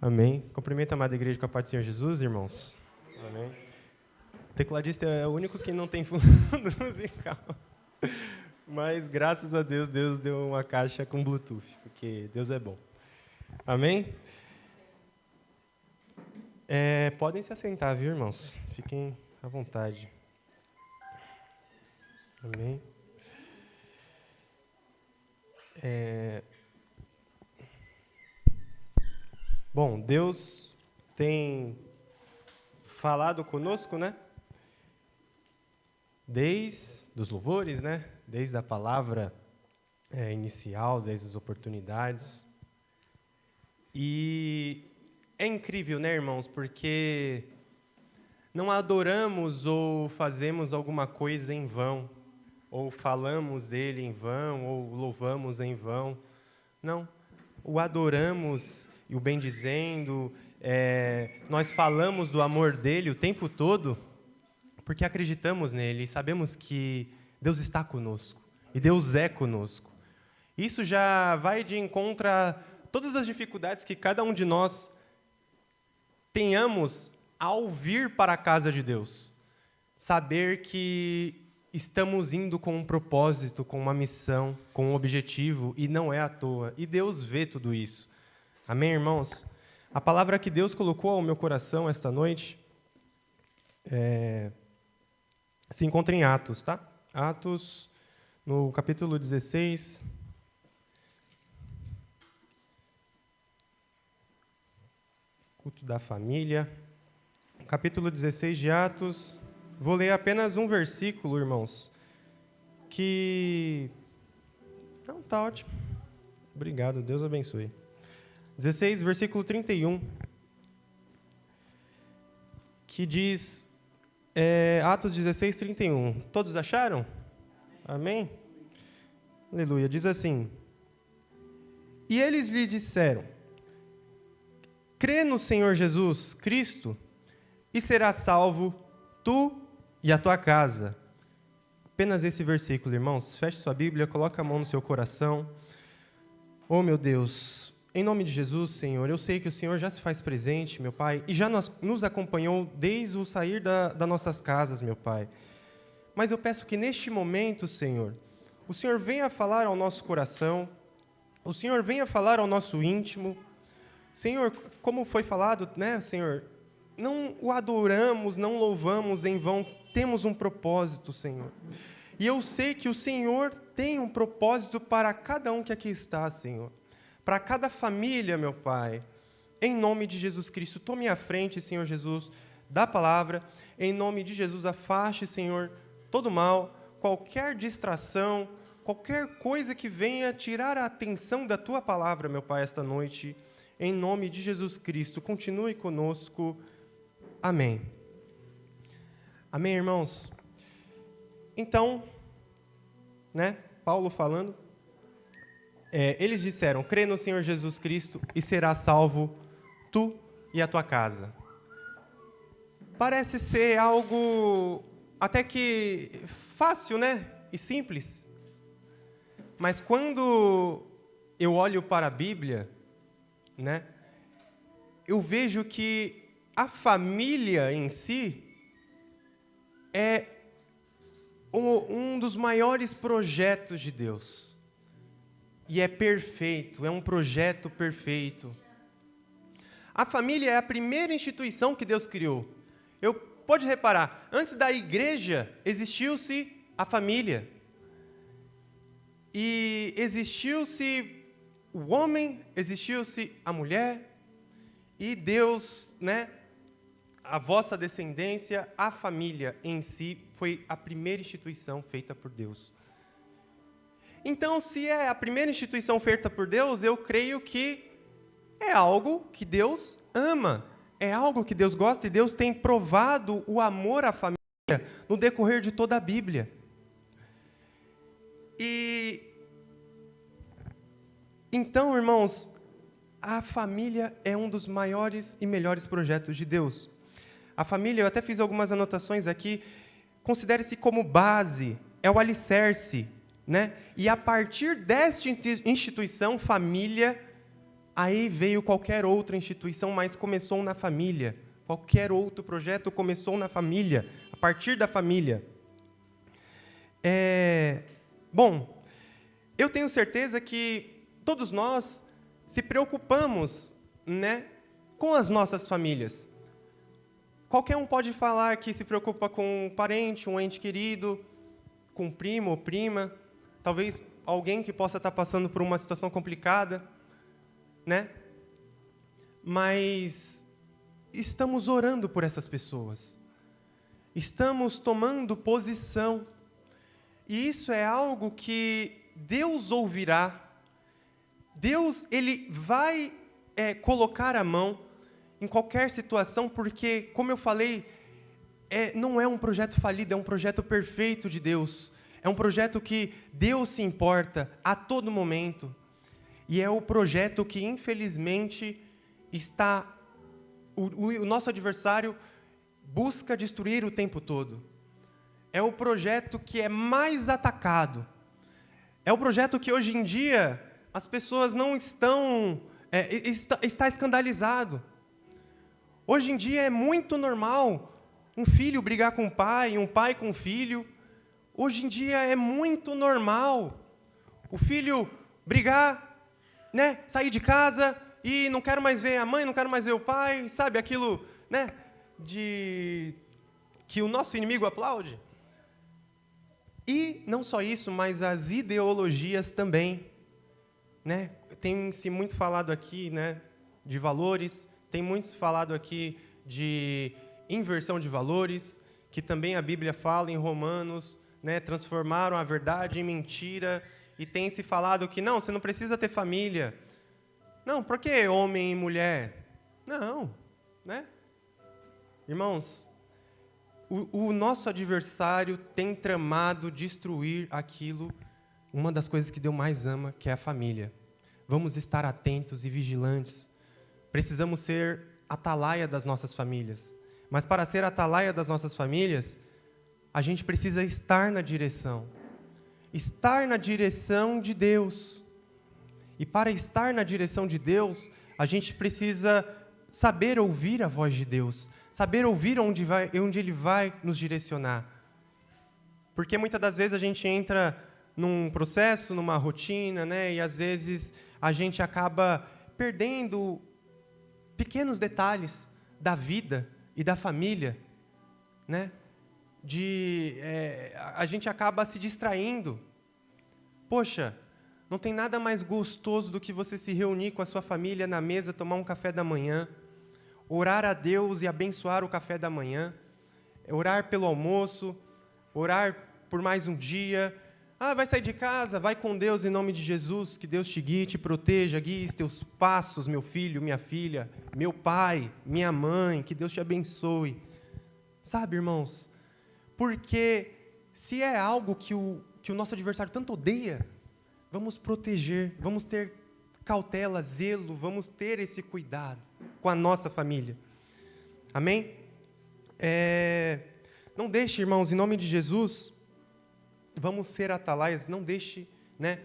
Amém. Cumprimento a amada igreja com a paz do Senhor Jesus, irmãos. Amém. O tecladista é o único que não tem fundo musical. Mas, graças a Deus, Deus deu uma caixa com Bluetooth, porque Deus é bom. Amém? Podem se assentar, viu, irmãos? Fiquem à vontade. Amém? Bom, Deus tem falado conosco, né? Desde os louvores, né? Desde a palavra inicial, desde as oportunidades. E é incrível, né, irmãos? Porque não adoramos ou fazemos alguma coisa em vão, ou falamos dele em vão, ou louvamos em vão. Não. O adoramos e o bendizendo, nós falamos do amor dele o tempo todo, porque acreditamos nele e sabemos que Deus está conosco, e Deus é conosco. Isso já vai de encontro a todas as dificuldades que cada um de nós tenhamos ao vir para a casa de Deus. Saber que estamos indo com um propósito, com uma missão, com um objetivo, e não é à toa. E Deus vê tudo isso. Amém, irmãos? A palavra que Deus colocou ao meu coração esta noite se encontra em Atos, tá? Atos, no capítulo 16. Culto da família. Capítulo 16 de Atos. Vou ler apenas um versículo, irmãos, que... Não, tá ótimo. Obrigado, Deus abençoe. 16, versículo 31, que diz, Atos 16, 31. Todos acharam? Amém? Aleluia. Diz assim, e eles lhe disseram, crê no Senhor Jesus Cristo e serás salvo tu e a tua casa. Apenas esse versículo, irmãos. Feche sua Bíblia, coloque a mão no seu coração. Oh, meu Deus, em nome de Jesus, Senhor, eu sei que o Senhor já se faz presente, meu Pai, e já nos acompanhou desde o sair das nossas casas, meu Pai. Mas eu peço que neste momento, Senhor, o Senhor venha falar ao nosso coração, o Senhor venha falar ao nosso íntimo. Senhor, como foi falado, né, Senhor, não o adoramos, não louvamos em vão, temos um propósito, Senhor. E eu sei que o Senhor tem um propósito para cada um que aqui está, Senhor. Para cada família, meu Pai. Em nome de Jesus Cristo, tome à frente, Senhor Jesus, da palavra. Em nome de Jesus, afaste, Senhor, todo mal, qualquer distração, qualquer coisa que venha tirar a atenção da Tua palavra, meu Pai, esta noite. Em nome de Jesus Cristo, continue conosco. Amém. Amém, irmãos? Então, né, Paulo falando, eles disseram, crê no Senhor Jesus Cristo e serás salvo tu e a tua casa. Parece ser algo até que fácil, né, e simples. Mas quando eu olho para a Bíblia, né, eu vejo que a família em si é um dos maiores projetos de Deus. E é perfeito, é um projeto perfeito. A família é a primeira instituição que Deus criou. Pode reparar, antes da igreja existiu-se a família. E existiu-se o homem, existiu-se a mulher, e Deus, né, a vossa descendência, a família em si, foi a primeira instituição feita por Deus. Então, se é a primeira instituição feita por Deus, eu creio que é algo que Deus ama, é algo que Deus gosta, e Deus tem provado o amor à família no decorrer de toda a Bíblia. E então, irmãos, a família é um dos maiores e melhores projetos de Deus. A família, eu até fiz algumas anotações aqui, considere-se como base, é o alicerce, né? E a partir desta instituição, família, aí veio qualquer outra instituição, mas começou na família. Qualquer outro projeto começou na família, a partir da família. Bom, eu tenho certeza que todos nós se preocupamos, né, com as nossas famílias. Qualquer um pode falar que se preocupa com um parente, um ente querido, com um primo ou prima, talvez alguém que possa estar passando por uma situação complicada, né? Mas estamos orando por essas pessoas. Estamos tomando posição. E isso é algo que Deus ouvirá. Deus, Ele vai colocar a mão em qualquer situação, porque, como eu falei, não é um projeto falido, é um projeto perfeito de Deus. É um projeto que Deus se importa a todo momento. E é o projeto que, infelizmente, o nosso adversário busca destruir o tempo todo. É o projeto que é mais atacado. É o projeto que, hoje em dia, as pessoas não estão... está escandalizado. Hoje em dia é muito normal um filho brigar com o pai, um pai com o filho. Hoje em dia é muito normal o filho brigar, né, sair de casa e não quero mais ver a mãe, não quero mais ver o pai, sabe, aquilo, né, que o nosso inimigo aplaude. E não só isso, mas as ideologias também, né? Tem-se muito falado aqui, né, de valores, tem muito falado aqui de inversão de valores, que também a Bíblia fala em Romanos, né, transformaram a verdade em mentira, e tem se falado que não, você não precisa ter família. Não, por que homem e mulher? Não, né? Irmãos, o nosso adversário tem tramado destruir aquilo, uma das coisas que Deus mais ama, que é a família. Vamos estar atentos e vigilantes. Precisamos ser atalaia das nossas famílias. Mas para ser atalaia das nossas famílias, a gente precisa estar na direção. Estar na direção de Deus. E para estar na direção de Deus, a gente precisa saber ouvir a voz de Deus. Saber ouvir onde Ele vai nos direcionar. Porque muitas das vezes a gente entra num processo, numa rotina, né? E às vezes a gente acaba perdendo pequenos detalhes da vida e da família, né? A gente acaba se distraindo. Poxa, não tem nada mais gostoso do que você se reunir com a sua família na mesa, tomar um café da manhã, orar a Deus e abençoar o café da manhã, orar pelo almoço, orar por mais um dia. Vai sair de casa, vai com Deus em nome de Jesus, que Deus te guie, te proteja, guie os teus passos, meu filho, minha filha, meu pai, minha mãe, que Deus te abençoe. Sabe, irmãos, porque se é algo que o nosso adversário tanto odeia, vamos proteger, vamos ter cautela, zelo, vamos ter esse cuidado com a nossa família. Amém? Não deixe, irmãos, em nome de Jesus, vamos ser atalaias, não deixe, né,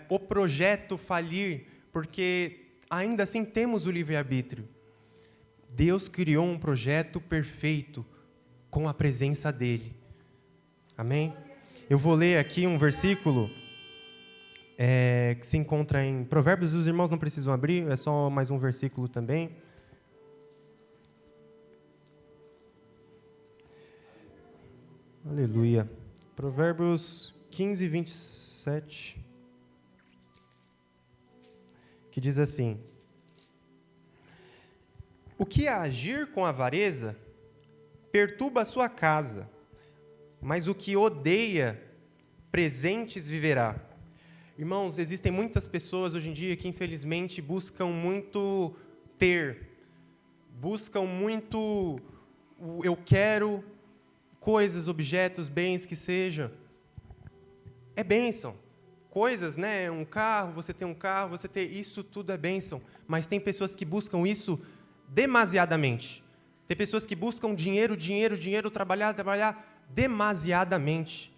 o projeto falir, porque ainda assim temos o livre-arbítrio. Deus criou um projeto perfeito com a presença dEle. Amém? Eu vou ler aqui um versículo que se encontra em Provérbios. Os irmãos não precisam abrir, é só mais um versículo também. Aleluia. Provérbios 15, 27, que diz assim: o que agir com avareza perturba a sua casa, mas o que odeia presentes viverá. Irmãos, existem muitas pessoas hoje em dia que infelizmente buscam muito ter, buscam muito eu quero, coisas, objetos, bens que seja. É bênção. Coisas, né? Um carro, você tem um carro, você ter isso tudo é bênção. Mas tem pessoas que buscam isso demasiadamente. Tem pessoas que buscam dinheiro, trabalhar demasiadamente.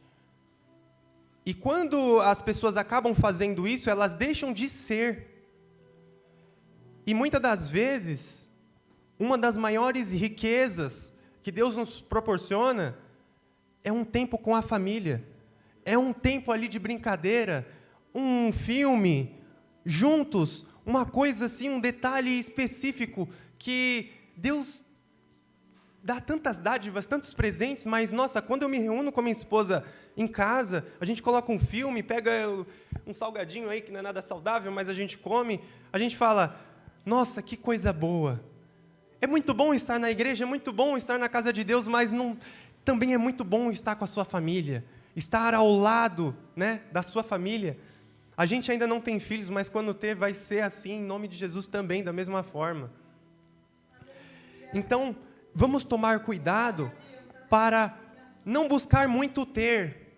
E quando as pessoas acabam fazendo isso, elas deixam de ser. E muitas das vezes, uma das maiores riquezas que Deus nos proporciona é um tempo com a família. É um tempo ali de brincadeira, um filme, juntos, uma coisa assim, um detalhe específico que Deus dá tantas dádivas, tantos presentes, mas, nossa, quando eu me reúno com a minha esposa em casa, a gente coloca um filme, pega um salgadinho aí, que não é nada saudável, mas a gente come, a gente fala, nossa, que coisa boa. É muito bom estar na igreja, é muito bom estar na casa de Deus, mas também é muito bom estar com a sua família, estar ao lado, né, da sua família. A gente ainda não tem filhos, mas quando ter, vai ser assim, em nome de Jesus também, da mesma forma. Então, vamos tomar cuidado para não buscar muito ter,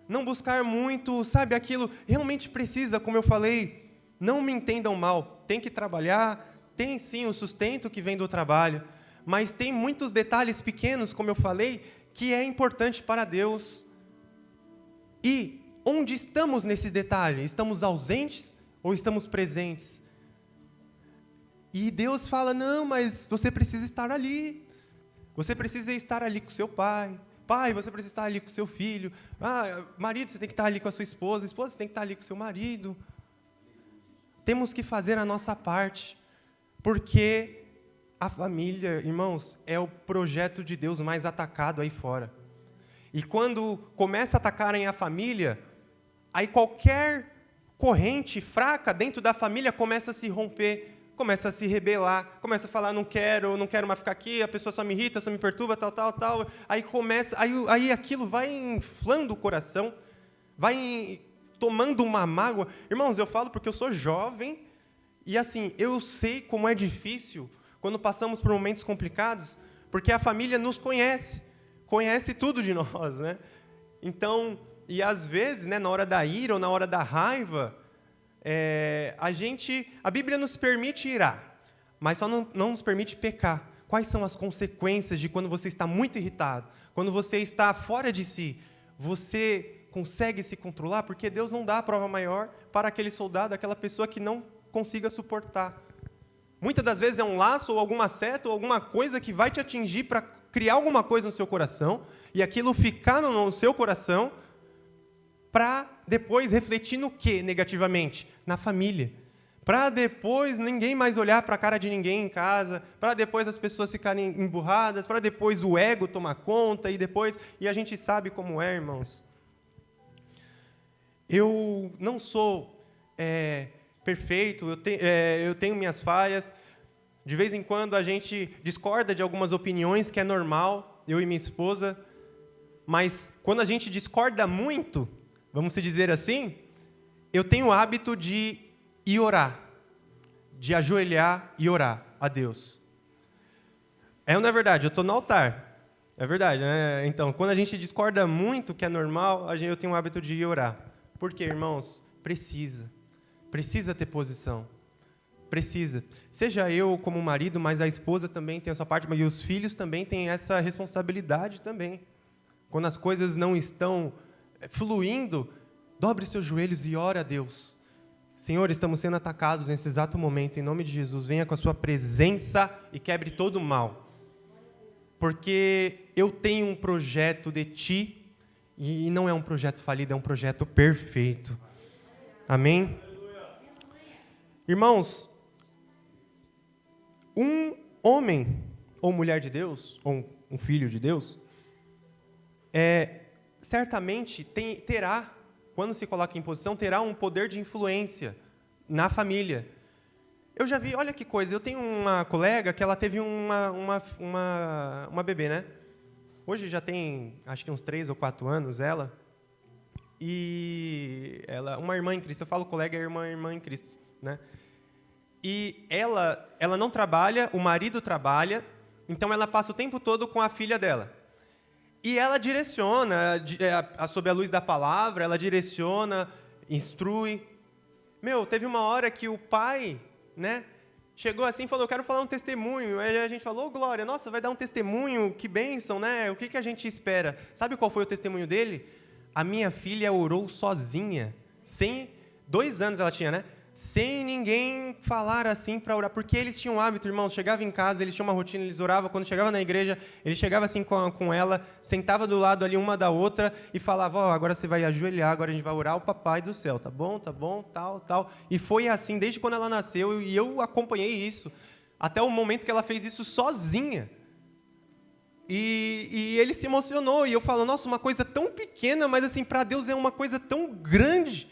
não buscar muito, sabe, aquilo realmente precisa, como eu falei, não me entendam mal, tem que trabalhar, tem sim o sustento que vem do trabalho, mas tem muitos detalhes pequenos, como eu falei, que é importante para Deus. E onde estamos nesse detalhe? Estamos ausentes ou estamos presentes? E Deus fala, não, mas você precisa estar ali. Você precisa estar ali com seu pai. Pai, você precisa estar ali com seu filho. Marido, você tem que estar ali com a sua esposa. Esposa, você tem que estar ali com seu marido. Temos que fazer a nossa parte. Porque a família, irmãos, é o projeto de Deus mais atacado aí fora. E quando começa a atacarem a família, aí qualquer corrente fraca dentro da família começa a se romper, começa a se rebelar, começa a falar, não quero mais ficar aqui, a pessoa só me irrita, só me perturba, tal. Aí aquilo vai inflando o coração, vai tomando uma mágoa. Irmãos, eu falo porque eu sou jovem, e assim, eu sei como é difícil quando passamos por momentos complicados, porque a família nos conhece tudo de nós, né? Então, e às vezes, né, na hora da ira ou na hora da raiva, a Bíblia nos permite irar, mas só não nos permite pecar. Quais são as consequências de quando você está muito irritado, quando você está fora de si? Você consegue se controlar? Porque Deus não dá a prova maior para aquele soldado, aquela pessoa que não consiga suportar. Muitas das vezes é um laço ou alguma seta ou alguma coisa que vai te atingir para criar alguma coisa no seu coração e aquilo ficar no seu coração para depois refletir no quê negativamente? Na família. Para depois ninguém mais olhar para a cara de ninguém em casa, para depois as pessoas ficarem emburradas, para depois o ego tomar conta e a gente sabe como é, irmãos. Eu não sou perfeito, eu tenho minhas falhas. De vez em quando a gente discorda de algumas opiniões, que é normal, eu e minha esposa. Mas quando a gente discorda muito, vamos se dizer assim, eu tenho o hábito de ir orar, de ajoelhar e orar a Deus. Não é verdade? Eu estou no altar. É verdade, né? Então, quando a gente discorda muito, que é normal, eu tenho o hábito de ir orar. Por quê, irmãos? Precisa ter posição. Precisa. Seja eu como marido, mas a esposa também tem a sua parte, e os filhos também têm essa responsabilidade também. Quando as coisas não estão fluindo, dobre seus joelhos e ore a Deus. Senhor, estamos sendo atacados nesse exato momento, em nome de Jesus, venha com a sua presença e quebre todo o mal. Porque eu tenho um projeto de Ti, e não é um projeto falido, é um projeto perfeito. Amém? Irmãos, um homem ou mulher de Deus, ou um filho de Deus, certamente terá, quando se coloca em posição, terá um poder de influência na família. Eu já vi, olha que coisa, eu tenho uma colega que ela teve uma bebê, né? Hoje já tem, acho que uns 3 ou 4 anos, ela. E ela, uma irmã em Cristo, eu falo colega, é irmã em Cristo, né? E ela não trabalha, o marido trabalha, então ela passa o tempo todo com a filha dela. E ela direciona, sob a luz da palavra, ela direciona, instrui. Teve uma hora que o pai, né, chegou assim e falou, eu quero falar um testemunho. Aí a gente falou, Glória, nossa, vai dar um testemunho, que bênção, né? O que a gente espera? Sabe qual foi o testemunho dele? A minha filha orou sozinha, 2 anos ela tinha, né? sem ninguém falar assim para orar, porque eles tinham um hábito, irmãos, chegava em casa, eles tinham uma rotina, eles oravam, quando chegava na igreja, ele chegava assim com ela, sentava do lado ali uma da outra e falava, agora você vai ajoelhar, agora a gente vai orar ao papai do céu, tá bom, tal. E foi assim desde quando ela nasceu, e eu acompanhei isso, até o momento que ela fez isso sozinha. E ele se emocionou, e eu falo, nossa, uma coisa tão pequena, mas assim, para Deus é uma coisa tão grande,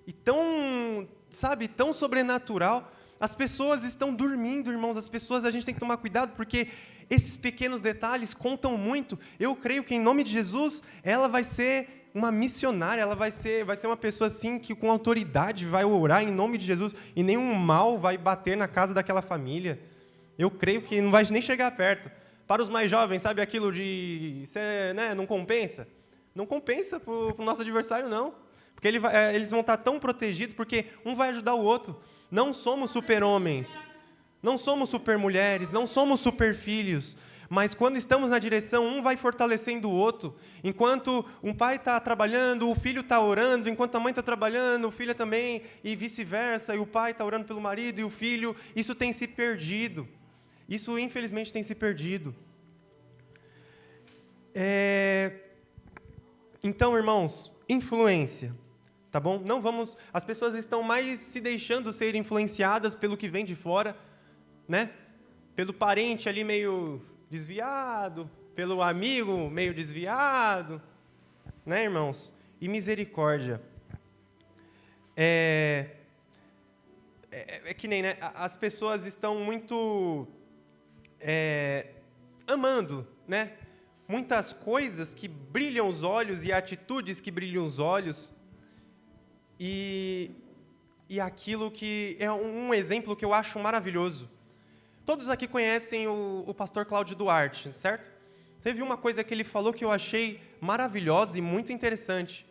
e tão, sabe, tão sobrenatural. As pessoas estão dormindo, irmãos, a gente tem que tomar cuidado, porque esses pequenos detalhes contam muito. Eu creio que, em nome de Jesus, ela vai ser uma missionária, ela vai ser uma pessoa assim, que com autoridade vai orar em nome de Jesus, e nenhum mal vai bater na casa daquela família. Eu creio que não vai nem chegar perto. Para os mais jovens, sabe aquilo de... não compensa? Não compensa para o nosso adversário, não. Porque eles vão estar tão protegidos, porque um vai ajudar o outro. Não somos super-homens, não somos super-mulheres, não somos super-filhos. Mas quando estamos na direção, um vai fortalecendo o outro. Enquanto um pai está trabalhando, o filho está orando. Enquanto a mãe está trabalhando, o filho também, e vice-versa. E o pai está orando pelo marido e o filho. Isso tem se perdido. Isso, infelizmente, tem se perdido. Então, irmãos, influência, tá bom? Não vamos... As pessoas estão mais se deixando ser influenciadas pelo que vem de fora, né? Pelo parente ali meio desviado, pelo amigo meio desviado, né, irmãos? E misericórdia. É que nem, né? As pessoas estão muito... amando, né? Muitas coisas que brilham os olhos e atitudes que brilham os olhos, e aquilo que é um exemplo que eu acho maravilhoso. Todos aqui conhecem o pastor Cláudio Duarte, certo? Teve uma coisa que ele falou que eu achei maravilhosa e muito interessante.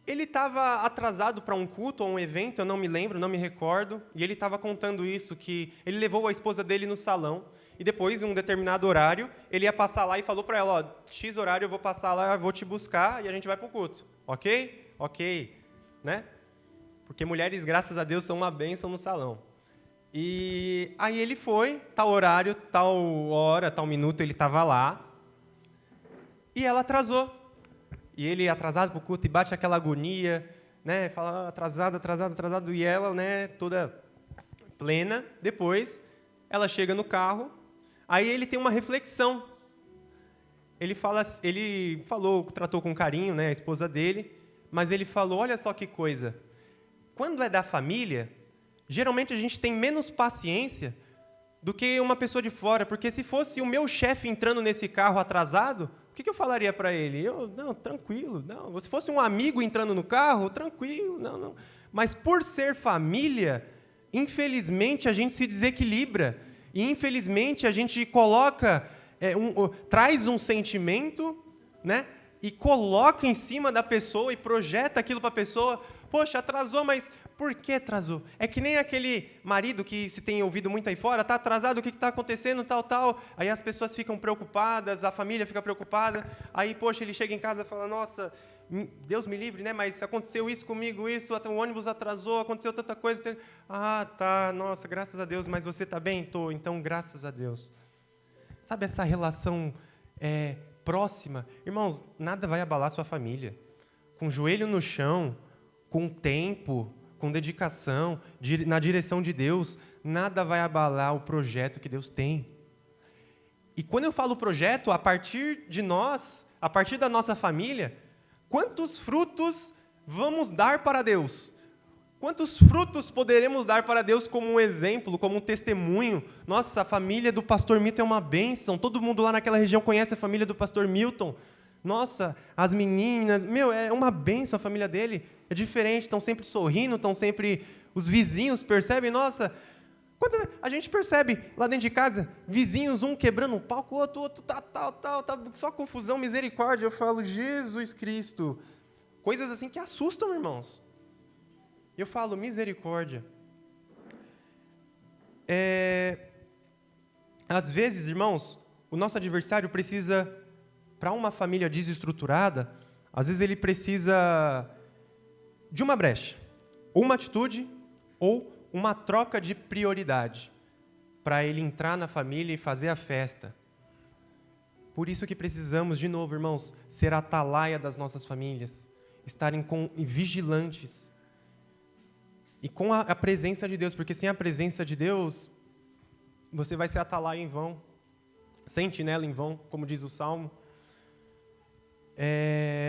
Ele estava atrasado para um culto ou um evento, eu não me lembro, não me recordo, e ele estava contando isso, que ele levou a esposa dele no salão, e depois, em um determinado horário, ele ia passar lá e falou para ela, X horário eu vou passar lá, eu vou te buscar e a gente vai para o culto. Ok? Ok. Né? Porque mulheres, graças a Deus, são uma bênção no salão. E aí ele foi, tal horário, tal hora, tal minuto, ele estava lá, e ela atrasou. E ele atrasado para o culto e bate aquela agonia, né? Fala atrasado, e ela, né, toda plena. Depois, ela chega no carro, aí ele tem uma reflexão. Ele tratou com carinho, né, a esposa dele, mas ele falou, olha só que coisa, quando é da família, geralmente a gente tem menos paciência do que uma pessoa de fora, porque se fosse o meu chefe entrando nesse carro atrasado, o que eu falaria para ele? Não, tranquilo, não. Se fosse um amigo entrando no carro, tranquilo, não. Mas por ser família, infelizmente a gente se desequilibra, e infelizmente a gente coloca, traz um sentimento, né? E coloca em cima da pessoa e projeta aquilo para a pessoa. Poxa, atrasou, mas por que atrasou? É que nem aquele marido que se tem ouvido muito aí fora, está atrasado, o que está acontecendo, tal. Aí as pessoas ficam preocupadas, a família fica preocupada. Aí, poxa, ele chega em casa e fala, nossa, Deus me livre, né? Mas aconteceu isso comigo, o ônibus atrasou, aconteceu tanta coisa. Ah, tá, nossa, graças a Deus, mas você está bem? Estou, então, graças a Deus. Sabe essa relação próxima? Irmãos, nada vai abalar sua família. Com o joelho no chão, com tempo, com dedicação, na direção de Deus, nada vai abalar o projeto que Deus tem. E quando eu falo projeto, a partir de nós, a partir da nossa família, quantos frutos vamos dar para Deus? Quantos frutos poderemos dar para Deus como um exemplo, como um testemunho? Nossa, a família do pastor Milton é uma bênção, todo mundo lá naquela região conhece a família do pastor Milton. Nossa, as meninas, é uma bênção a família dele, é diferente, estão sempre sorrindo, estão sempre... Os vizinhos percebem, nossa, quando a gente percebe lá dentro de casa, vizinhos, um quebrando um palco, o outro tal, só confusão, misericórdia, eu falo, Jesus Cristo, coisas assim que assustam, irmãos. Eu falo, misericórdia. Às vezes, irmãos, o nosso adversário precisa... Para uma família desestruturada, às vezes ele precisa de uma brecha. ou uma atitude ou uma troca de prioridade para ele entrar na família e fazer a festa. Por isso que precisamos, de novo, irmãos, ser a atalaia das nossas famílias, estarem vigilantes e com a presença de Deus, porque sem a presença de Deus, você vai ser atalaia em vão, sentinela em vão, como diz o Salmo.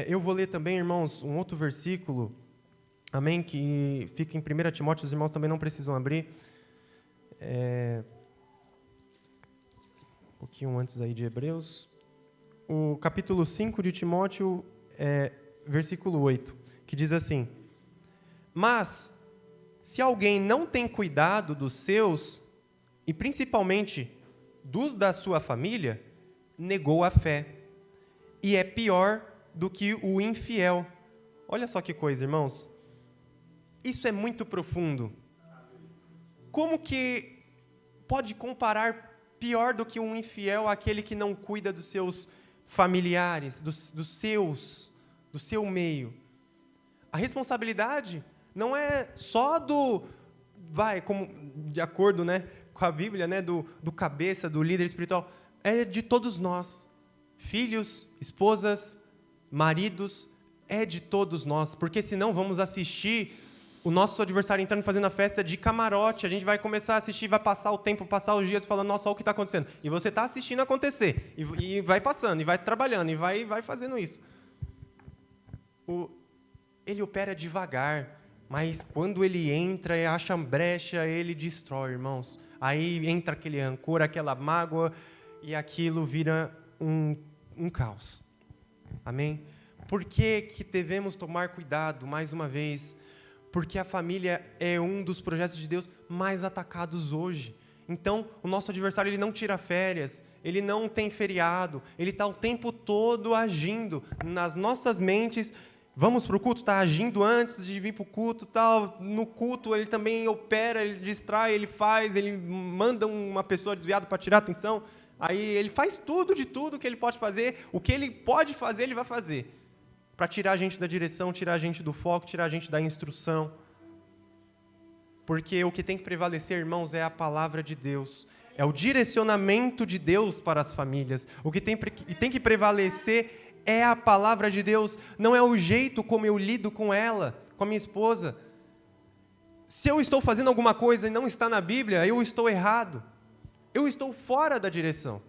Eu vou ler também, irmãos, um outro versículo, amém, que fica em 1 Timóteo, os irmãos também não precisam abrir, um pouquinho antes aí de Hebreus, o capítulo 5 de Timóteo, versículo 8, que diz assim: mas, se alguém não tem cuidado dos seus, e principalmente dos da sua família, negou a fé, e é pior do que o infiel. Olha só que coisa, irmãos. Isso é muito profundo. Como que pode comparar pior do que um infiel aquele que não cuida dos seus familiares, do seu meio? A responsabilidade não é só como de acordo, né, com a Bíblia, né, do cabeça, do líder espiritual, é de todos nós. Filhos, esposas, maridos, é de todos nós, porque senão vamos assistir o nosso adversário entrando fazendo a festa de camarote, a gente vai começar a assistir, vai passar o tempo, passar os dias falando, nossa, olha o que está acontecendo. E você está assistindo acontecer, e vai passando, e vai trabalhando, e vai fazendo isso. Ele opera devagar, mas quando ele entra e acha brecha, ele destrói, irmãos. Aí entra aquele rancor, aquela mágoa, e aquilo vira um caos. Amém? Por que devemos tomar cuidado, mais uma vez? Porque a família é um dos projetos de Deus mais atacados hoje. Então, o nosso adversário ele não tira férias, ele não tem feriado, ele está o tempo todo agindo nas nossas mentes. Vamos para o culto? Está agindo antes de vir para o culto. Tá, no culto ele também opera, ele distrai, ele manda uma pessoa desviada para tirar a atenção. Aí ele faz de tudo que ele pode fazer. O que ele pode fazer, ele vai fazer. Para tirar a gente da direção, tirar a gente do foco, tirar a gente da instrução. Porque o que tem que prevalecer, irmãos, é a palavra de Deus. É o direcionamento de Deus para as famílias. O que tem que prevalecer é a palavra de Deus. Não é o jeito como eu lido com ela, com a minha esposa. Se eu estou fazendo alguma coisa e não está na Bíblia, eu estou errado. Eu estou fora da direção.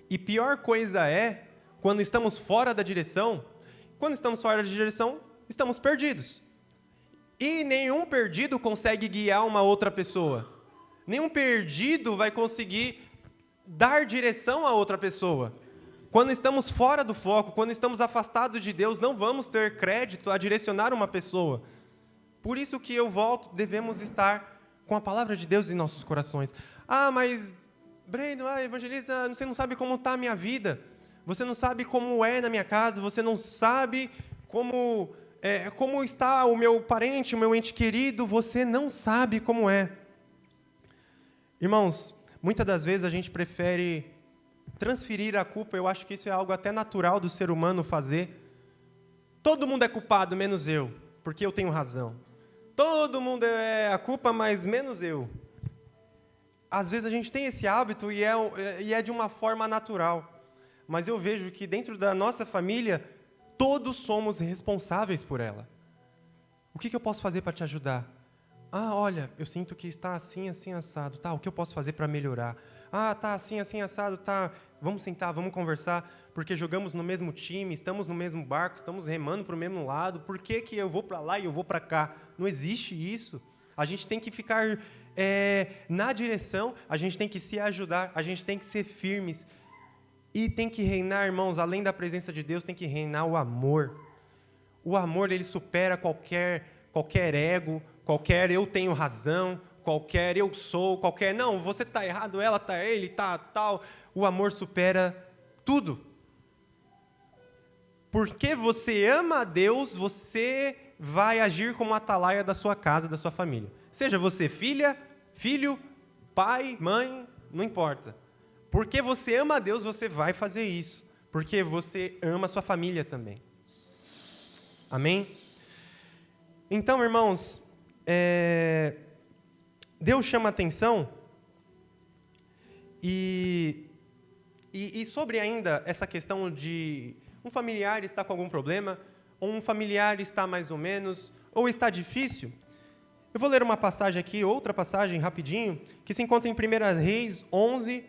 E pior coisa é quando estamos fora da direção. Quando estamos fora da direção, estamos perdidos. E nenhum perdido consegue guiar uma outra pessoa. Nenhum perdido vai conseguir dar direção a outra pessoa. Quando estamos fora do foco, quando estamos afastados de Deus, não vamos ter crédito a direcionar uma pessoa. Por isso que devemos estar com a palavra de Deus em nossos corações. Ah, mas, Breno, evangelista, você não sabe como está a minha vida. Você não sabe como é na minha casa, você não sabe como está o meu parente, o meu ente querido, você não sabe como é. Irmãos, muitas das vezes a gente prefere transferir a culpa, eu acho que isso é algo até natural do ser humano fazer. Todo mundo é culpado, menos eu, porque eu tenho razão. Todo mundo é a culpa, mas menos eu. Às vezes a gente tem esse hábito e é de uma forma natural. Mas eu vejo que dentro da nossa família, todos somos responsáveis por ela. O que eu posso fazer para te ajudar? Ah, olha, eu sinto que está assim, assim, assado. Tá, o que eu posso fazer para melhorar? Ah, tá assim, assim, assado. Tá, vamos sentar, vamos conversar. Porque jogamos no mesmo time, estamos no mesmo barco, estamos remando para o mesmo lado. Por que eu vou para lá e eu vou para cá? Não existe isso. A gente tem que ficar na direção, a gente tem que se ajudar, a gente tem que ser firmes. E tem que reinar, irmãos, além da presença de Deus, tem que reinar o amor. O amor, ele supera qualquer ego, qualquer eu tenho razão, qualquer eu sou, qualquer não, você está errado, ela está, ele está tal. O amor supera tudo. Porque você ama a Deus, você vai agir como atalaia da sua casa, da sua família. Seja você filho, pai, mãe, não importa. Porque você ama a Deus, você vai fazer isso. Porque você ama a sua família também. Amém? Então, irmãos, Deus chama atenção e sobre ainda essa questão de um familiar está com algum problema, ou um familiar está mais ou menos, ou está difícil. Eu vou ler uma passagem aqui, outra passagem, rapidinho, que se encontra em 1 Reis 11,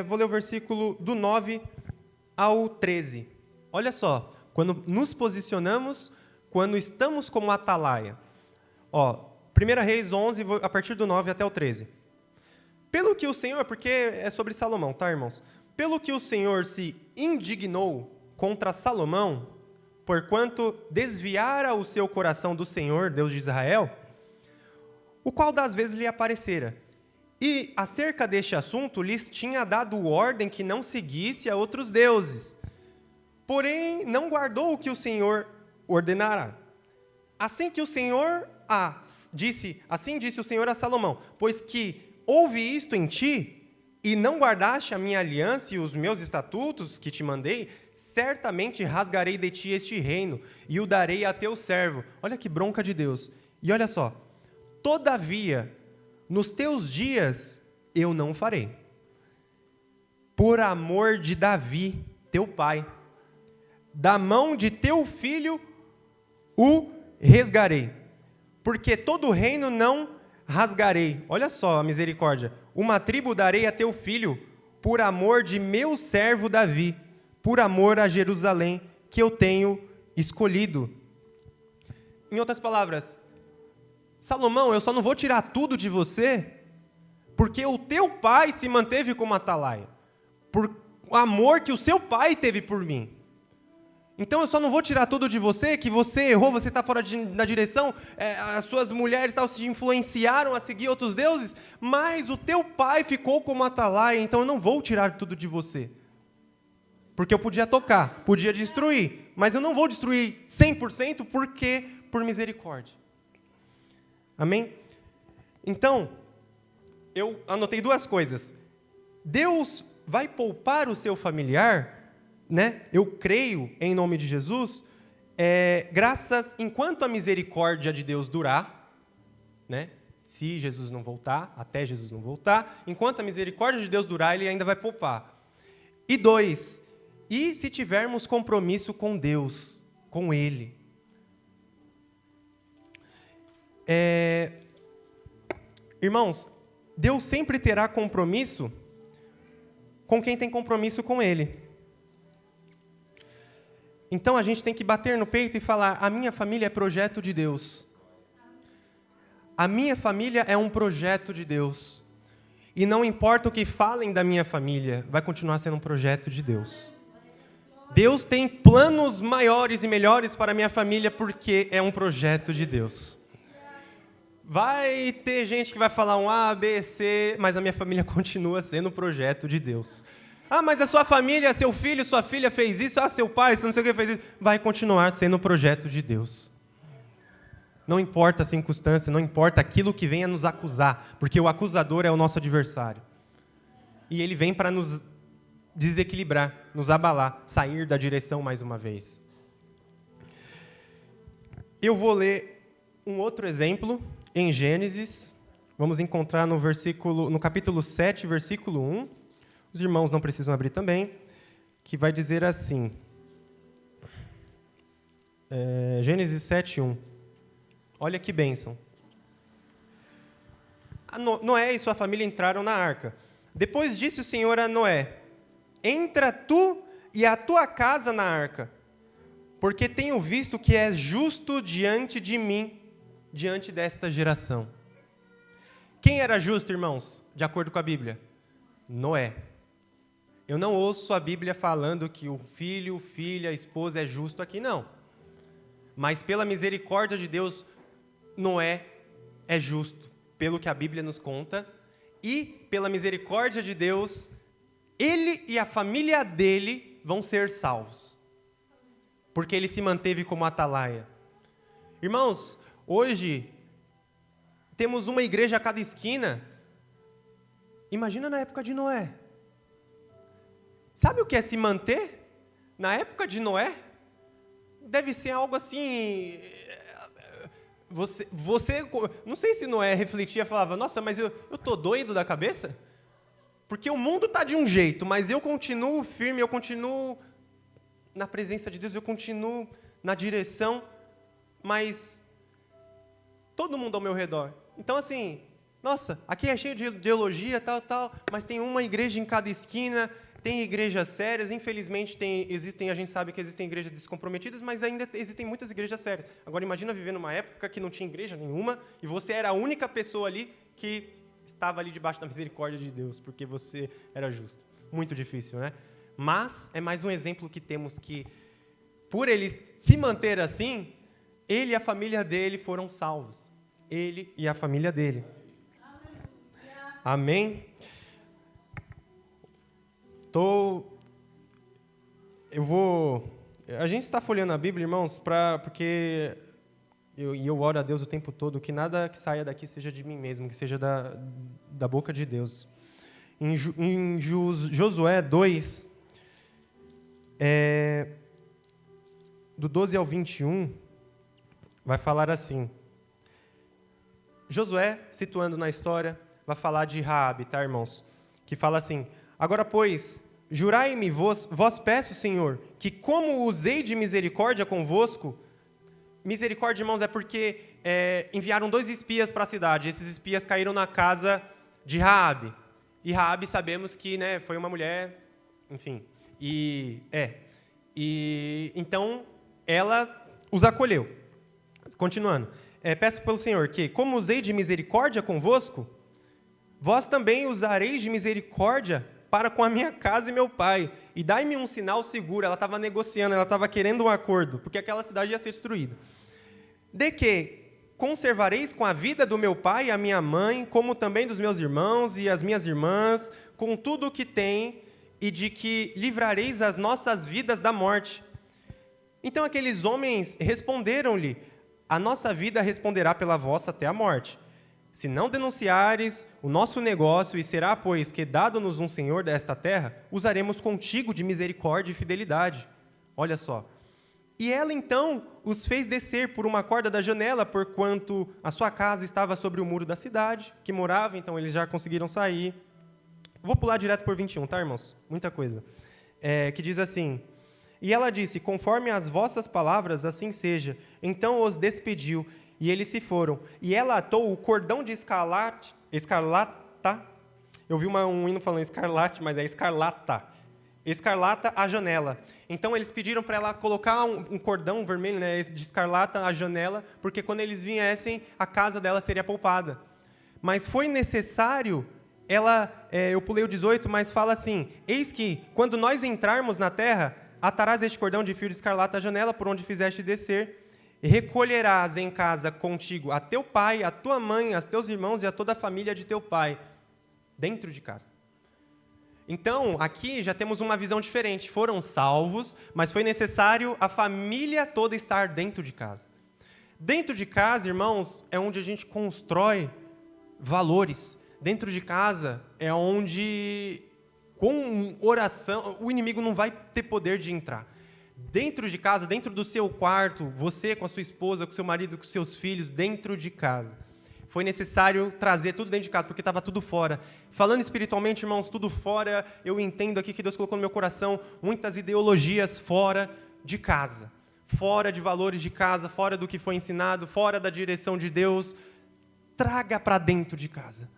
vou ler o versículo do 9 ao 13. Olha só, quando nos posicionamos, quando estamos como atalaia. 1 Reis 11, a partir do 9 até o 13. Pelo que o Senhor, porque é sobre Salomão, tá, irmãos? Pelo que o Senhor se indignou contra Salomão, porquanto desviara o seu coração do Senhor, Deus de Israel, o qual das vezes lhe aparecera. E, acerca deste assunto, lhes tinha dado ordem que não seguisse a outros deuses. Porém, não guardou o que o Senhor ordenara. Assim disse o Senhor a Salomão, pois que houve isto em ti, e não guardaste a minha aliança e os meus estatutos que te mandei, certamente rasgarei de ti este reino, e o darei a teu servo. Olha que bronca de Deus. E olha só, todavia, nos teus dias eu não farei. Por amor de Davi, teu pai, da mão de teu filho o rasgarei. Porque todo o reino não rasgarei. Olha só a misericórdia. Uma tribo darei a teu filho, por amor de meu servo Davi, por amor a Jerusalém, que eu tenho escolhido. Em outras palavras, Salomão, eu só não vou tirar tudo de você, porque o teu pai se manteve como atalaia, por o amor que o seu pai teve por mim. Então eu só não vou tirar tudo de você, que você errou, você está fora da direção, as suas mulheres se influenciaram a seguir outros deuses, mas o teu pai ficou como atalaia, então eu não vou tirar tudo de você. Porque eu podia tocar, podia destruir, mas eu não vou destruir 100% porque por misericórdia. Amém? Então, eu anotei duas coisas. Deus vai poupar o seu familiar, né? Eu creio, em nome de Jesus, graças, enquanto a misericórdia de Deus durar, né? Se Jesus não voltar, até Jesus não voltar, enquanto a misericórdia de Deus durar, Ele ainda vai poupar. E 2, e se tivermos compromisso com Deus, com Ele? Irmãos, Deus sempre terá compromisso com quem tem compromisso com Ele. Então a gente tem que bater no peito e falar: a minha família é projeto de Deus. A minha família é um projeto de Deus. E não importa o que falem da minha família, vai continuar sendo um projeto de Deus. Deus tem planos maiores e melhores para a minha família porque é um projeto de Deus. Vai ter gente que vai falar um A, B, C, mas a minha família continua sendo um projeto de Deus. Ah, mas a sua família, seu filho, sua filha fez isso, seu pai, não sei o que fez isso. Vai continuar sendo um projeto de Deus. Não importa a circunstância, não importa aquilo que venha nos acusar, porque o acusador é o nosso adversário. E ele vem para nos desequilibrar, nos abalar, sair da direção mais uma vez. Eu vou ler um outro exemplo em Gênesis. Vamos encontrar no capítulo 7, versículo 1. Os irmãos não precisam abrir também, que vai dizer assim, Gênesis 7, 1. Olha que bênção. Noé e sua família entraram na arca. Depois disse o Senhor a Noé: entra tu e a tua casa na arca, porque tenho visto que és justo diante de mim, diante desta geração. Quem era justo, irmãos, de acordo com a Bíblia? Noé. Eu não ouço a Bíblia falando que o filho, filha, a esposa é justo aqui, não. Mas pela misericórdia de Deus, Noé é justo, pelo que a Bíblia nos conta. E pela misericórdia de Deus, ele e a família dele vão ser salvos. Porque ele se manteve como atalaia. Irmãos, hoje temos uma igreja a cada esquina. Imagina na época de Noé. Sabe o que é se manter? Na época de Noé, deve ser algo assim, não sei se Noé refletia e falava, nossa, mas eu tô doido da cabeça? Porque o mundo está de um jeito, mas eu continuo firme, eu continuo na presença de Deus, eu continuo na direção, mas todo mundo ao meu redor. Então, assim, nossa, aqui é cheio de ideologia, tal, mas tem uma igreja em cada esquina, tem igrejas sérias, infelizmente a gente sabe que existem igrejas descomprometidas, mas ainda existem muitas igrejas sérias. Agora, imagina viver numa época que não tinha igreja nenhuma e você era a única pessoa ali que estava ali debaixo da misericórdia de Deus, porque você era justo. Muito difícil, né? Mas é mais um exemplo que temos que, por ele se manter assim, ele e a família dele foram salvos. Ele e a família dele. Amém? A gente está folheando a Bíblia, irmãos, porque eu oro a Deus o tempo todo, que nada que saia daqui seja de mim mesmo, que seja da boca de Deus. Em Josué 2, do 12 ao 21, vai falar assim. Josué, situando na história, vai falar de Raabe, tá, irmãos? Que fala assim, agora, pois, jurai-me vós peço, Senhor, que como usei de misericórdia convosco. Misericórdia, irmãos, é porque enviaram 2 espias para a cidade. Esses espias caíram na casa de Raabe. E Raabe, sabemos que, né, foi uma mulher, enfim. Então, ela os acolheu. Continuando. Peço pelo Senhor que, como usei de misericórdia convosco, vós também usareis de misericórdia para com a minha casa e meu pai. E dai-me um sinal seguro. Ela estava negociando, ela estava querendo um acordo, porque aquela cidade ia ser destruída. De que conservareis com a vida do meu pai e a minha mãe, como também dos meus irmãos e as minhas irmãs, com tudo o que tem, e de que livrareis as nossas vidas da morte. Então aqueles homens responderam-lhe, a nossa vida responderá pela vossa até a morte. Se não denunciares o nosso negócio, e será, pois, que dado-nos um senhor desta terra, usaremos contigo de misericórdia e fidelidade. Olha só. E ela, então, os fez descer por uma corda da janela, porquanto a sua casa estava sobre o muro da cidade, que morava, então eles já conseguiram sair. Vou pular direto por 21, tá, irmãos? Muita coisa. Que diz assim, e ela disse, conforme as vossas palavras, assim seja. Então os despediu, e eles se foram. E ela atou o cordão de escarlata. Eu vi um hino falando escarlate, mas é escarlata. Escarlata à janela. Então eles pediram para ela colocar um cordão vermelho, né, de escarlata à janela, porque quando eles viessem, a casa dela seria poupada. Mas foi necessário, eu pulei o 18, mas fala assim, eis que, quando nós entrarmos na terra, atarás este cordão de fio de escarlata à janela, por onde fizeste descer, e recolherás em casa contigo a teu pai, a tua mãe, a teus irmãos e a toda a família de teu pai, dentro de casa. Então, aqui já temos uma visão diferente. Foram salvos, mas foi necessário a família toda estar dentro de casa. Dentro de casa, irmãos, é onde a gente constrói valores. Dentro de casa é onde, com oração, o inimigo não vai ter poder de entrar. Dentro de casa, dentro do seu quarto, você com a sua esposa, com o seu marido, com os seus filhos, dentro de casa. Foi necessário trazer tudo dentro de casa, porque estava tudo fora. Falando espiritualmente, irmãos, tudo fora, eu entendo aqui que Deus colocou no meu coração muitas ideologias fora de casa. Fora de valores de casa, fora do que foi ensinado, fora da direção de Deus. Traga para dentro de casa.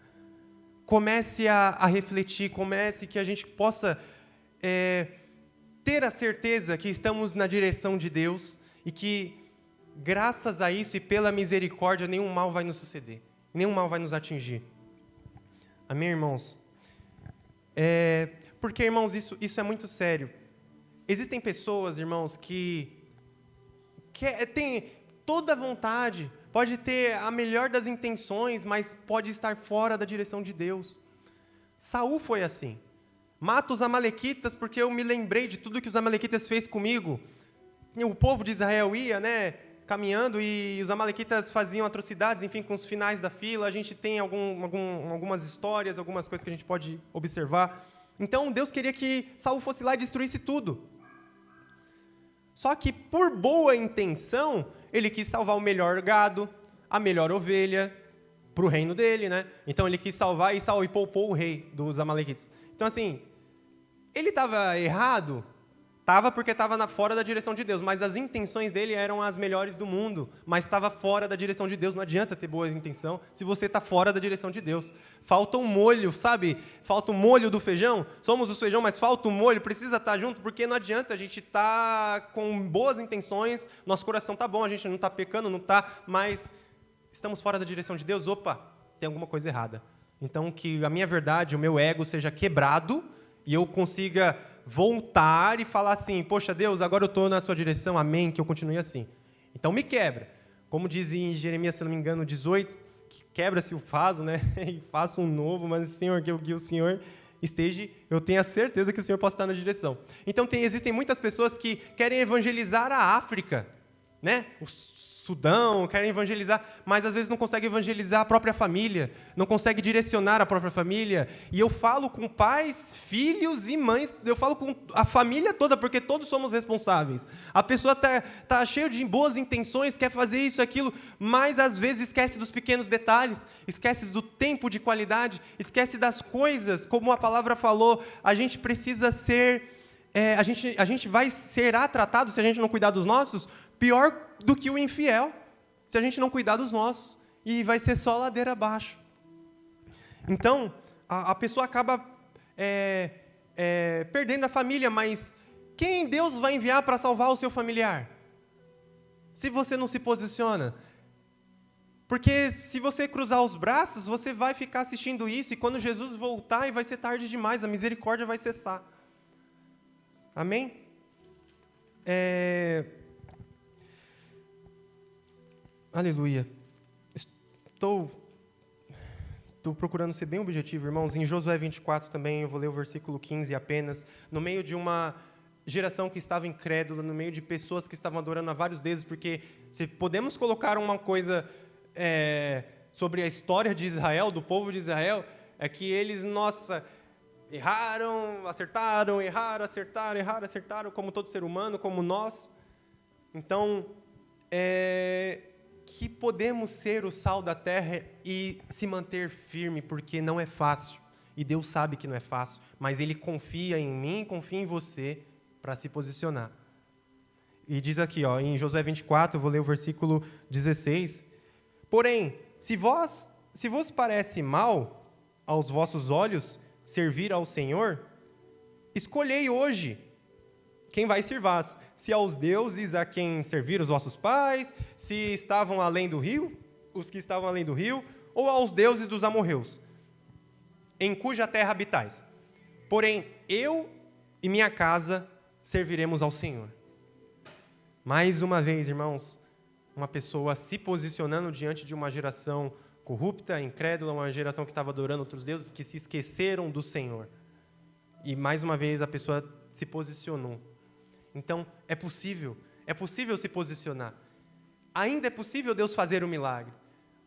Comece a refletir, comece que a gente possa ter a certeza que estamos na direção de Deus e que, graças a isso e pela misericórdia, nenhum mal vai nos suceder, nenhum mal vai nos atingir. Amém, irmãos? Porque, irmãos, isso é muito sério. Existem pessoas, irmãos, que têm toda a vontade, pode ter a melhor das intenções, mas pode estar fora da direção de Deus. Saul foi assim. Mata os amalequitas porque eu me lembrei de tudo que os amalequitas fez comigo. O povo de Israel ia, né, caminhando e os amalequitas faziam atrocidades, enfim, com os finais da fila. A gente tem algumas histórias, algumas coisas que a gente pode observar. Então, Deus queria que Saul fosse lá e destruísse tudo. Só que, por boa intenção, ele quis salvar o melhor gado, a melhor ovelha para o reino dele, né? Então ele quis salvar e poupou o rei dos amalequitas. Então assim, ele estava errado? Estava porque estava fora da direção de Deus, mas as intenções dele eram as melhores do mundo, mas estava fora da direção de Deus. Não adianta ter boa intenção se você está fora da direção de Deus. Falta um molho, sabe? Falta o molho do feijão. Somos o feijão, mas falta o molho, precisa estar junto, porque não adianta a gente estar com boas intenções, nosso coração está bom, a gente não está pecando, não está, mas estamos fora da direção de Deus. Opa, tem alguma coisa errada. Então, que a minha verdade, o meu ego seja quebrado e eu consiga voltar e falar assim, poxa, Deus, agora eu estou na sua direção, amém, que eu continue assim. Então me quebra. Como diz em Jeremias, se não me engano, 18, que quebra-se o vaso, né, e faça um novo, mas, Senhor, que o Senhor esteja, eu tenho a certeza que o Senhor possa estar na direção. Então existem muitas pessoas que querem evangelizar a África, né, o Sudão, querem evangelizar, mas às vezes não conseguem evangelizar a própria família, não conseguem direcionar a própria família. E eu falo com pais, filhos e mães, eu falo com a família toda, porque todos somos responsáveis. A pessoa tá cheia de boas intenções, quer fazer isso, aquilo, mas às vezes esquece dos pequenos detalhes, esquece do tempo de qualidade, esquece das coisas, como a palavra falou, a gente precisa ser, a gente vai ser tratado, se a gente não cuidar dos nossos, pior do que o infiel, se a gente não cuidar dos nossos, e vai ser só ladeira abaixo. Então, a pessoa acaba perdendo a família, mas quem Deus vai enviar para salvar o seu familiar? Se você não se posiciona. Porque se você cruzar os braços, você vai ficar assistindo isso, e quando Jesus voltar, vai ser tarde demais, a misericórdia vai cessar. Amém? Aleluia. Estou procurando ser bem objetivo, irmãos. Em Josué 24 também, eu vou ler o versículo 15 apenas. No meio de uma geração que estava incrédula, no meio de pessoas que estavam adorando a vários deuses, porque se podemos colocar uma coisa sobre a história de Israel, do povo de Israel, é que eles, erraram, acertaram, acertaram, como todo ser humano, como nós. Então, que podemos ser o sal da terra e se manter firme, porque não é fácil, e Deus sabe que não é fácil, mas Ele confia em mim, confia em você, para se posicionar. E diz aqui, em Josué 24, eu vou ler o versículo 16, porém, se vos parece mal aos vossos olhos servir ao Senhor, escolhei hoje quem vai servás, se aos deuses a quem serviram os vossos pais, se estavam além do rio, os que estavam além do rio, ou aos deuses dos amorreus, em cuja terra habitais. Porém, eu e minha casa serviremos ao Senhor. Mais uma vez, irmãos, uma pessoa se posicionando diante de uma geração corrupta, incrédula, uma geração que estava adorando outros deuses, que se esqueceram do Senhor. E mais uma vez a pessoa se posicionou. Então, é possível se posicionar. Ainda é possível Deus fazer um milagre.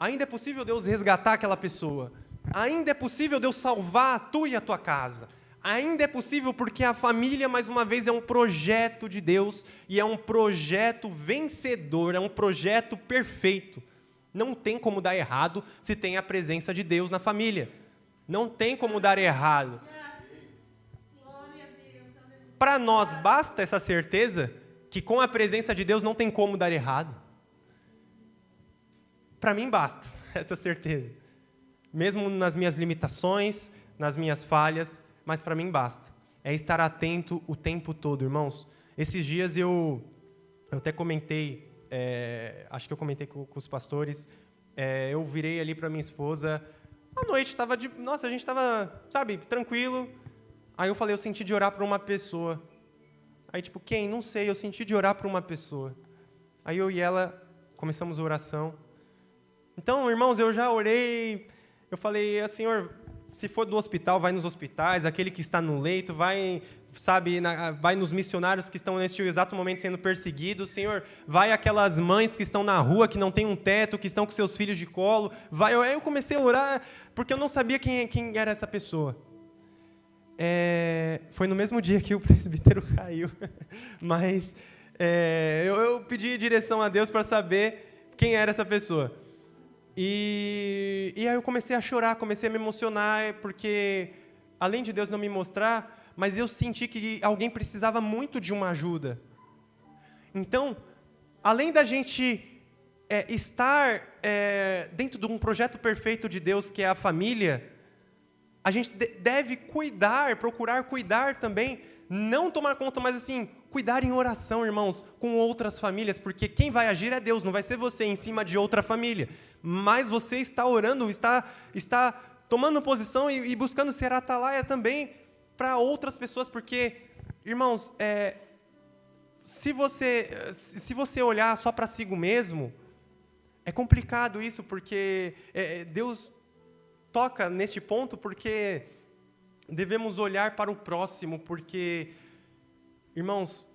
Ainda é possível Deus resgatar aquela pessoa. Ainda é possível Deus salvar tu e a tua casa. Ainda é possível porque a família, mais uma vez, é um projeto de Deus e é um projeto vencedor, é um projeto perfeito. Não tem como dar errado se tem a presença de Deus na família. Não tem como dar errado. Para nós, basta essa certeza que com a presença de Deus não tem como dar errado. Para mim, basta essa certeza. Mesmo nas minhas limitações, nas minhas falhas, mas para mim basta. É estar atento o tempo todo, irmãos. Esses dias eu até comentei, acho que eu comentei com os pastores, eu virei ali para minha esposa, à noite, a gente estava, tranquilo. Aí eu falei, eu senti de orar por uma pessoa. Aí, quem? Não sei, eu senti de orar por uma pessoa. Aí eu e ela começamos a oração. Então, irmãos, eu já orei, eu falei, Senhor, se for do hospital, vai nos hospitais, aquele que está no leito, vai nos missionários que estão neste exato momento sendo perseguidos, Senhor, vai aquelas mães que estão na rua, que não têm um teto, que estão com seus filhos de colo, vai. Aí eu comecei a orar, porque eu não sabia quem era essa pessoa. Foi no mesmo dia que o presbítero caiu, mas eu pedi direção a Deus para saber quem era essa pessoa. E aí eu comecei a chorar, comecei a me emocionar, porque além de Deus não me mostrar, mas eu senti que alguém precisava muito de uma ajuda. Então, além da gente estar dentro de um projeto perfeito de Deus, que é a família, a gente deve procurar cuidar também, não tomar conta, mas assim, cuidar em oração, irmãos, com outras famílias, porque quem vai agir é Deus, não vai ser você em cima de outra família. Mas você está orando, está tomando posição e buscando ser atalaia também para outras pessoas, porque, irmãos, se você olhar só para si mesmo, é complicado isso, porque Deus toca neste ponto, porque devemos olhar para o próximo, porque, irmãos,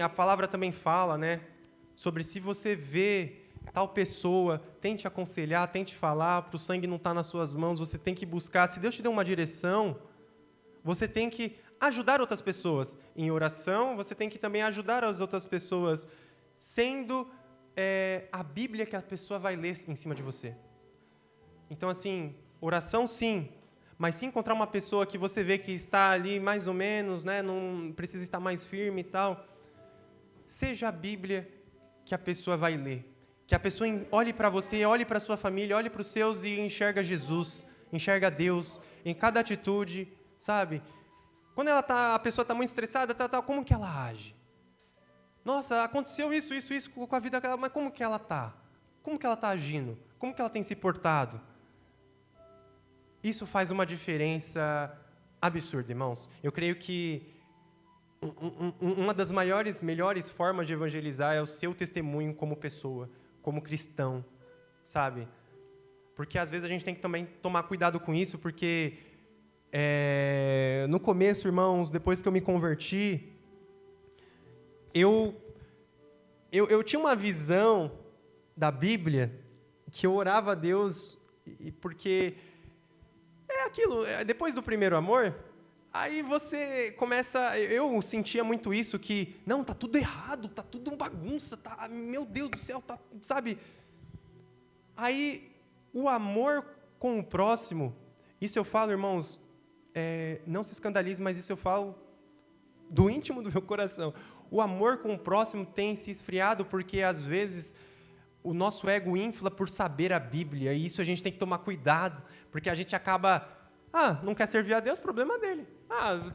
a palavra também fala, né, sobre se você vê tal pessoa, tente aconselhar, tente falar, para o sangue não estar nas suas mãos, você tem que buscar. Se Deus te deu uma direção, você tem que ajudar outras pessoas em oração, você tem que também ajudar as outras pessoas, sendo a Bíblia que a pessoa vai ler em cima de você. Então, assim, oração sim, mas se encontrar uma pessoa que você vê que está ali mais ou menos, né, não precisa estar mais firme e tal, seja a Bíblia que a pessoa vai ler. Que a pessoa olhe para você, olhe para a sua família, olhe para os seus e enxerga Jesus, enxerga Deus em cada atitude, sabe? Quando a pessoa está muito estressada, como que ela age? Nossa, aconteceu isso com a vida dela, mas como que ela está? Como que ela está agindo? Como que ela tem se portado? Isso faz uma diferença absurda, irmãos. Eu creio que uma das melhores formas de evangelizar é o seu testemunho como pessoa, como cristão, sabe? Porque às vezes a gente tem que também tomar cuidado com isso, porque no começo, irmãos, depois que eu me converti, eu tinha uma visão da Bíblia que eu orava a Deus, porque aquilo, depois do primeiro amor, aí você começa, eu sentia muito isso, que, não, tá tudo errado, tá tudo uma bagunça, meu Deus do céu, sabe? Aí, o amor com o próximo, isso eu falo, irmãos, não se escandalize, mas isso eu falo do íntimo do meu coração. O amor com o próximo tem se esfriado porque, às vezes, o nosso ego infla por saber a Bíblia, e isso a gente tem que tomar cuidado, porque a gente acaba, não quer servir a Deus, problema dele.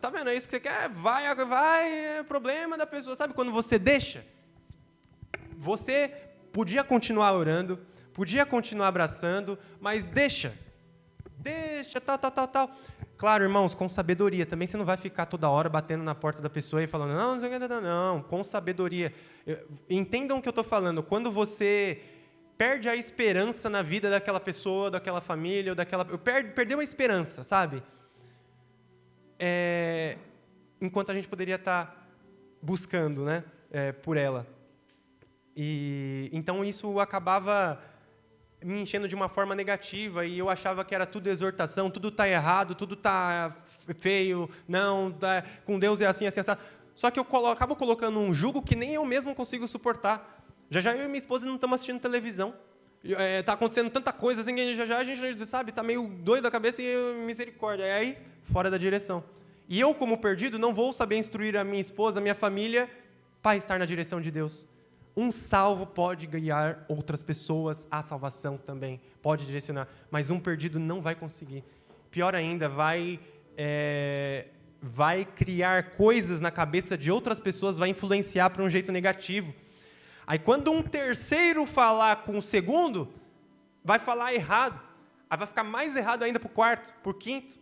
Tá vendo, é isso que você quer? Vai, é problema da pessoa. Sabe quando você deixa? Você podia continuar orando, podia continuar abraçando, mas deixa, tal. Claro, irmãos, com sabedoria. Também você não vai ficar toda hora batendo na porta da pessoa e falando, não, com sabedoria. Entendam o que eu estou falando. Quando você perde a esperança na vida daquela pessoa, daquela família, ou perdeu a esperança, sabe? Enquanto a gente poderia estar buscando, né, por ela. E então isso acabava me enchendo de uma forma negativa, e eu achava que era tudo exortação, tudo está errado, tudo está feio, não, com Deus é assim, assim. Só que eu acabo colocando um jugo que nem eu mesmo consigo suportar. Já eu e minha esposa não estamos assistindo televisão. Está acontecendo tanta coisa, assim, que já a gente, sabe, está meio doido da cabeça e misericórdia. É aí, fora da direção. E eu, como perdido, não vou saber instruir a minha esposa, a minha família, para estar na direção de Deus. Um salvo pode guiar outras pessoas à salvação também, pode direcionar, mas um perdido não vai conseguir. Pior ainda, vai criar coisas na cabeça de outras pessoas, vai influenciar para um jeito negativo. Aí quando um terceiro falar com o segundo, vai falar errado, aí vai ficar mais errado ainda para o quarto, para o quinto.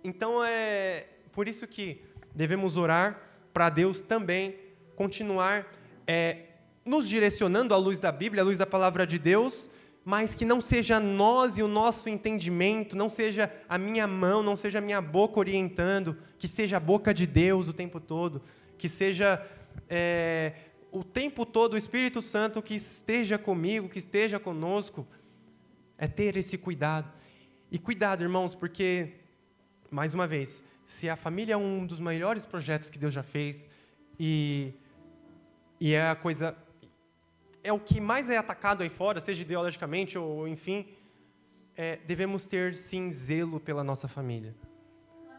Então é por isso que devemos orar para Deus também continuar nos direcionando à luz da Bíblia, à luz da palavra de Deus, mas que não seja nós e o nosso entendimento, não seja a minha mão, não seja a minha boca orientando, que seja a boca de Deus o tempo todo, que seja o tempo todo o Espírito Santo que esteja comigo, que esteja conosco, ter esse cuidado. E cuidado, irmãos, porque, mais uma vez, se a família é um dos maiores projetos que Deus já fez, e é a coisa é o que mais é atacado aí fora, seja ideologicamente ou enfim, devemos ter, sim, zelo pela nossa família.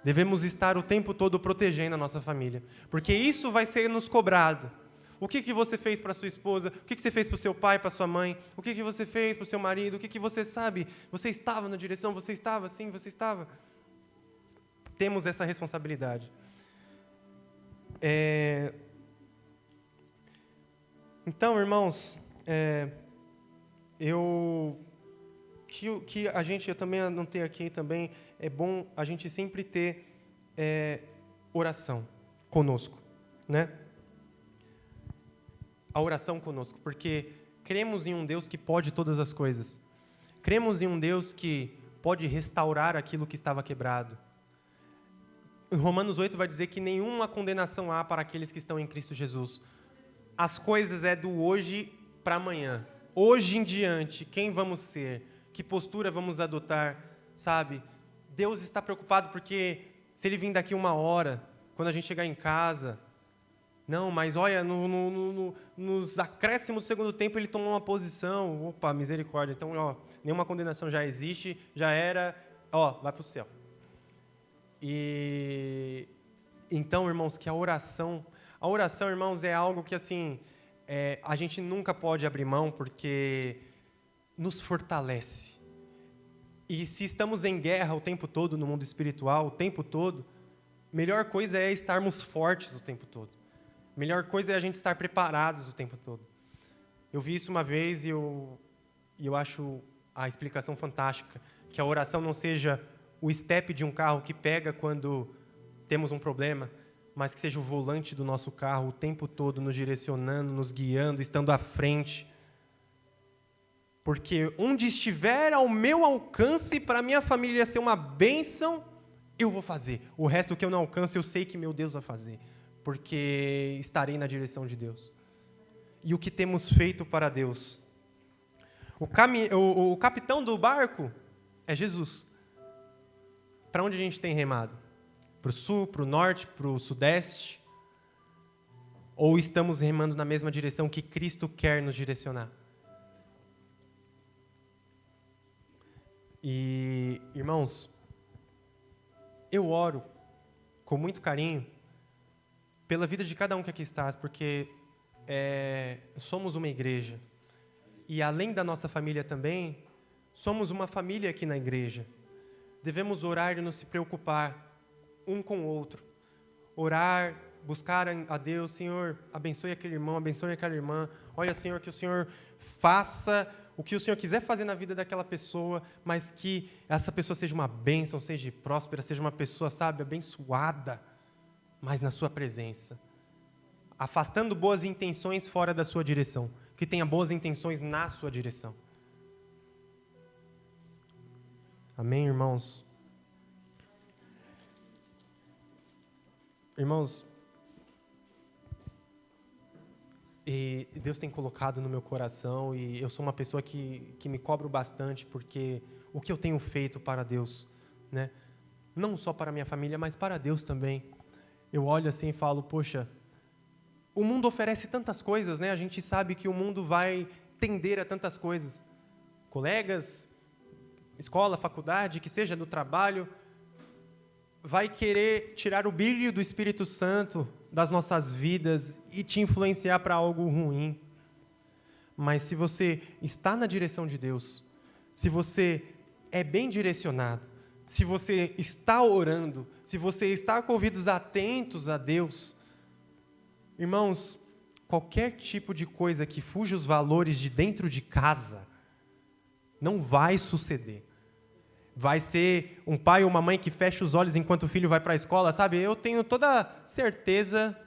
Devemos estar o tempo todo protegendo a nossa família, porque isso vai ser nos cobrado. O que você fez para sua esposa? O que você fez para o seu pai, para sua mãe? O que você fez para o seu marido? O que você sabe? Você estava na direção? Você estava assim? Você estava? Temos essa responsabilidade. Então, irmãos, que a gente, eu também anotei aqui também, é bom a gente sempre ter oração conosco, né? A oração conosco, porque cremos em um Deus que pode todas as coisas. Cremos em um Deus que pode restaurar aquilo que estava quebrado. Em Romanos 8 vai dizer que nenhuma condenação há para aqueles que estão em Cristo Jesus. As coisas é do hoje para amanhã. Hoje em diante, quem vamos ser? Que postura vamos adotar? Sabe? Deus está preocupado porque se Ele vir daqui 1 hora, quando a gente chegar em casa... Não, mas olha, nos acréscimos do segundo tempo ele tomou uma posição. Opa, misericórdia. Então, nenhuma condenação já existe, já era, vai para o céu. E então, irmãos, que a oração, irmãos, é algo que assim, a gente nunca pode abrir mão porque nos fortalece. E se estamos em guerra o tempo todo no mundo espiritual, o tempo todo, melhor coisa é estarmos fortes o tempo todo. Melhor coisa é a gente estar preparados o tempo todo. Eu vi isso uma vez e eu acho a explicação fantástica, que a oração não seja o step de um carro que pega quando temos um problema, mas que seja o volante do nosso carro o tempo todo nos direcionando, nos guiando, estando à frente. Porque onde estiver ao meu alcance para a minha família ser uma bênção, eu vou fazer. O resto que eu não alcanço, eu sei que meu Deus vai fazer. Porque estarei na direção de Deus. E o que temos feito para Deus? O capitão do barco é Jesus. Para onde a gente tem remado? Para o sul, para o norte, para o sudeste? Ou estamos remando na mesma direção que Cristo quer nos direcionar? E, irmãos, eu oro com muito carinho pela vida de cada um que aqui está, porque somos uma igreja. E além da nossa família também, somos uma família aqui na igreja. Devemos orar e não se preocupar um com o outro. Orar, buscar a Deus, Senhor, abençoe aquele irmão, abençoe aquela irmã. Olha, Senhor, que o Senhor faça o que o Senhor quiser fazer na vida daquela pessoa, mas que essa pessoa seja uma bênção, seja próspera, seja uma pessoa, sabe, abençoada, mas na sua presença. Afastando boas intenções fora da sua direção. Que tenha boas intenções na sua direção. Amém, irmãos? Irmãos, e Deus tem colocado no meu coração, e eu sou uma pessoa que me cobro bastante, porque o que eu tenho feito para Deus, né? Não só para a minha família, mas para Deus também. Eu olho assim e falo, poxa, o mundo oferece tantas coisas, né? A gente sabe que o mundo vai tender a tantas coisas. Colegas, escola, faculdade, que seja do trabalho, vai querer tirar o brilho do Espírito Santo das nossas vidas e te influenciar para algo ruim. Mas se você está na direção de Deus, se você é bem direcionado, se você está orando, se você está com ouvidos atentos a Deus, irmãos, qualquer tipo de coisa que fuja os valores de dentro de casa, não vai suceder. Vai ser um pai ou uma mãe que fecha os olhos enquanto o filho vai para a escola, sabe? Eu tenho toda certeza,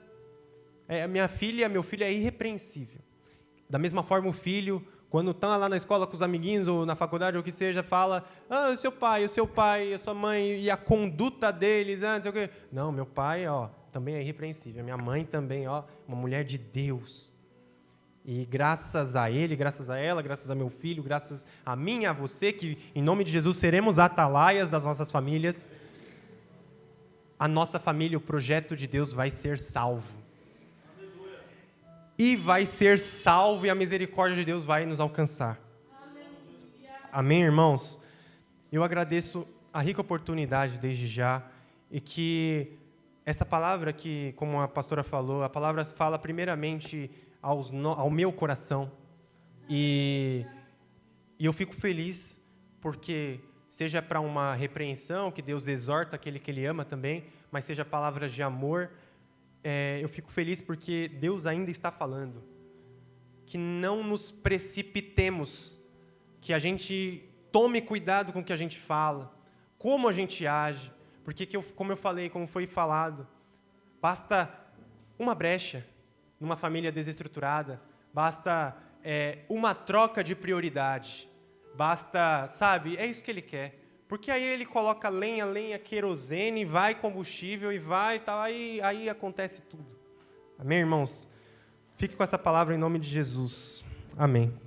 minha filha, meu filho é irrepreensível. Da mesma forma, o filho, quando está lá na escola com os amiguinhos ou na faculdade ou o que seja, fala, o seu pai, a sua mãe, e a conduta deles, não sei o quê. Não, meu pai, também é irrepreensível. Minha mãe também, uma mulher de Deus. E graças a ele, graças a ela, graças a meu filho, graças a mim e a você, que em nome de Jesus seremos atalaias das nossas famílias, a nossa família, o projeto de Deus vai ser salvo. e vai ser salvo e a misericórdia de Deus vai nos alcançar. Amém, irmãos? Eu agradeço a rica oportunidade desde já e que essa palavra que, como a pastora falou, a palavra fala primeiramente ao meu coração e eu fico feliz porque seja para uma repreensão, que Deus exorta aquele que Ele ama também, mas seja palavras de amor, eu fico feliz porque Deus ainda está falando. Que não nos precipitemos, que a gente tome cuidado com o que a gente fala, como a gente age, porque, como eu falei, como foi falado, basta uma brecha numa família desestruturada, basta uma troca de prioridade, basta, sabe, é isso que ele quer. Porque aí ele coloca lenha, querosene, vai combustível e vai, tal, aí acontece tudo. Amém, irmãos? Fique com essa palavra em nome de Jesus. Amém.